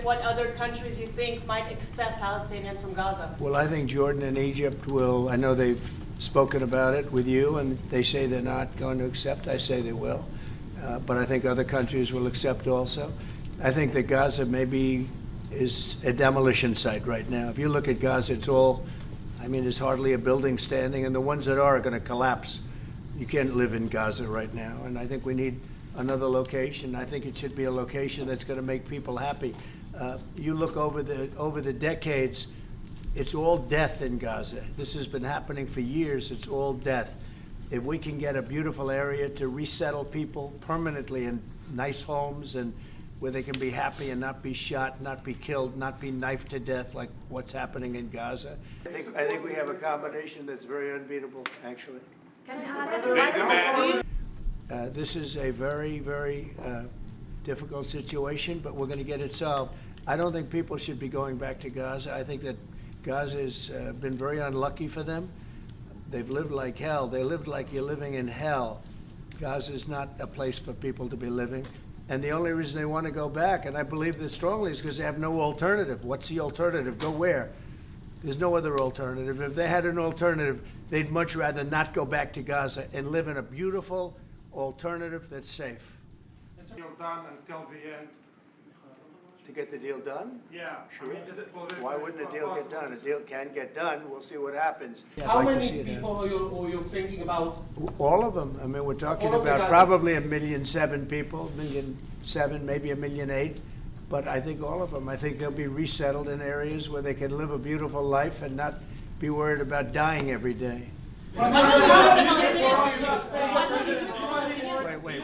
what other countries you think might accept Palestinians from Gaza? Well, I think Jordan and Egypt will. I know they've spoken about it with you, and they say they're not going to accept. I say they will. But I think other countries will accept also. I think that Gaza maybe is a demolition site right now. If you look at Gaza, it's all, I mean, there's hardly a building standing, and the ones that are going to collapse. You can't live in Gaza right now, and I think we need another location. I think it should be a location that's going to make people happy. You look over the decades, it's all death in Gaza. This has been happening for years. It's all death. If we can get a beautiful area to resettle people permanently in nice homes and where they can be happy and not be shot, not be killed, not be knifed to death like what's happening in Gaza, I think we have a combination that's very unbeatable, actually. Can I ask This is a very, very difficult situation, but we're going to get it solved. I don't think people should be going back to Gaza. I think that Gaza has been very unlucky for them. They've lived like hell. They lived like you're living in hell. Gaza is not a place for people to be living. And the only reason they want to go back, and I believe this strongly, is because they have no alternative. What's the alternative? Go where? There's no other alternative. If they had an alternative, they'd much rather not go back to Gaza and live in a beautiful alternative that's safe. Is the deal done until the end? To get the deal done? Yeah. Sure. I mean, is it political? Why wouldn't a deal get done? A deal can get done. We'll see what happens. How many people are you thinking about? All of them. I mean, we're talking about probably 1,000,007 people, 1,000,007, maybe 1,000,008. But I think all of them. I think they'll be resettled in areas where they can live a beautiful life and not be worried about dying every day. Wait.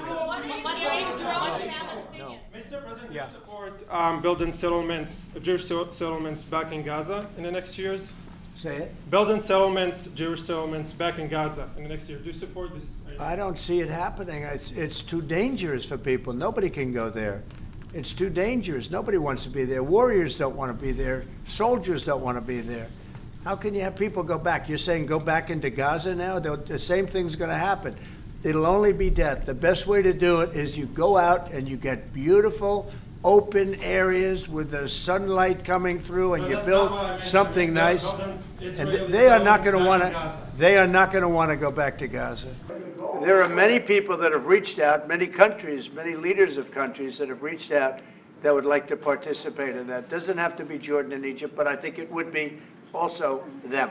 Mr. President, Yeah. do you support building settlements, Jewish settlements back in Gaza in the next years? Say it. Building settlements, Jewish settlements back in Gaza in the next year. Do you support this idea? I don't see it happening. It's too dangerous for people. Nobody can go there. It's too dangerous. Nobody wants to be there. Warriors don't want to be there. Soldiers don't want to be there. How can you have people go back? You're saying go back into Gaza now? The same thing's going to happen. It'll only be death. The best way to do it is you go out and you get beautiful, open areas with the sunlight coming through, and you build something nice. And they are not going to want to. They are not going to want to go back to Gaza. There are many people that have reached out, many countries, many leaders of countries that have reached out that would like to participate in that. Doesn't have to be Jordan and Egypt, but I think it would be also them.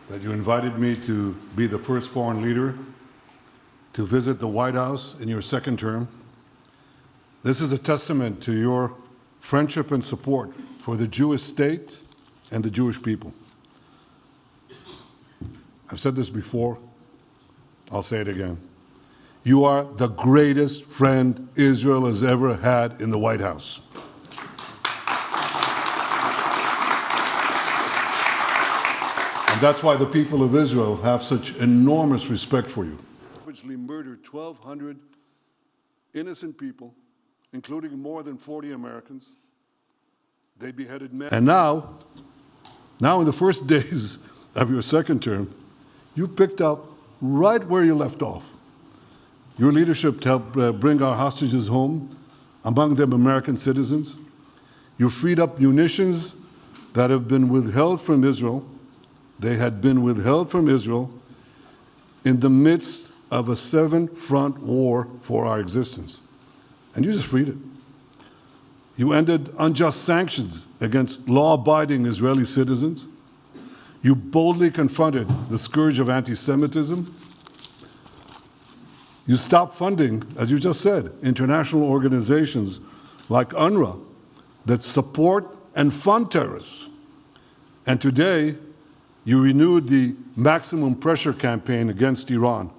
That you invited me to be the first foreign leader to visit the White House in your second term. This is a testament to your friendship and support for the Jewish state and the Jewish people. I've said this before. I'll say it again. You are the greatest friend Israel has ever had in the White House. And that's why the people of Israel have such enormous respect for you. Savagely murdered 1,200 innocent people, including more than 40 Americans. They beheaded men. And now in the first days of your second term, you picked up right where you left off. Your leadership to help bring our hostages home, among them American citizens. You freed up munitions that have been withheld from Israel. They had been withheld from Israel in the midst of a seven-front war for our existence. And you just freed it. You ended unjust sanctions against law-abiding Israeli citizens. You boldly confronted the scourge of anti-Semitism. You stopped funding, as you just said, international organizations like UNRWA that support and fund terrorists. And today, you renewed the maximum pressure campaign against Iran.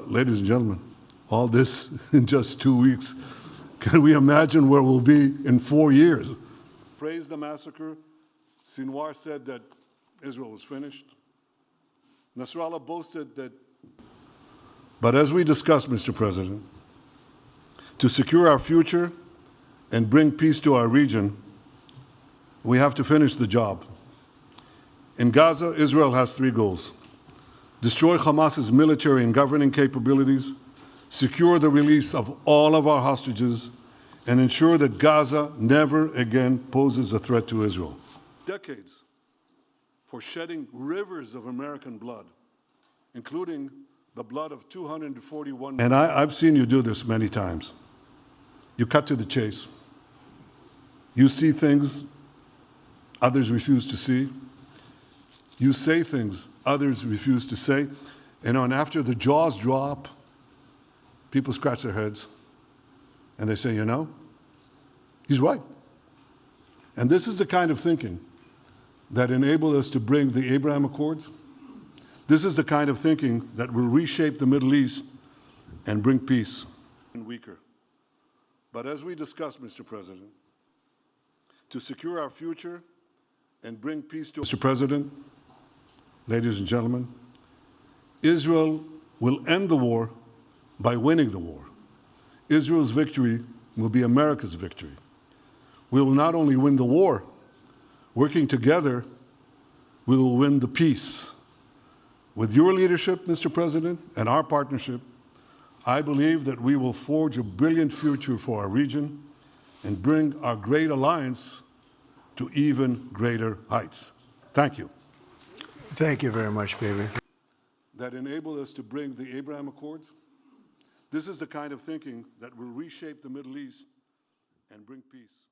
Ladies and gentlemen, all this in just 2 weeks. Can we imagine where we'll be in 4 years? Praised the massacre. Sinwar said that Israel was finished. Nasrallah boasted that. But as we discussed, Mr. President, to secure our future and bring peace to our region, we have to finish the job. In Gaza, Israel has 3 goals: destroy Hamas's military and governing capabilities, secure the release of all of our hostages, and ensure that Gaza never again poses a threat to Israel. Decades for shedding rivers of American blood, including the blood of 241. And I've seen you do this many times. You cut to the chase. You see things others refuse to see. You say things others refuse to say. And after the jaws drop, people scratch their heads and they say, you know, he's right. And this is the kind of thinking that enabled us to bring the Abraham Accords. This is the kind of thinking that will reshape the Middle East and bring peace. And weaker. But as we discussed, Mr. President, to secure our future and bring peace to Mr. President, ladies and gentlemen, Israel will end the war by winning the war. Israel's victory will be America's victory. We will not only win the war, working together, we will win the peace. With your leadership, Mr. President, and our partnership, I believe that we will forge a brilliant future for our region and bring our great alliance to even greater heights. Thank you. Thank you very much, baby. That enabled us to bring the Abraham Accords. This is the kind of thinking that will reshape the Middle East and bring peace.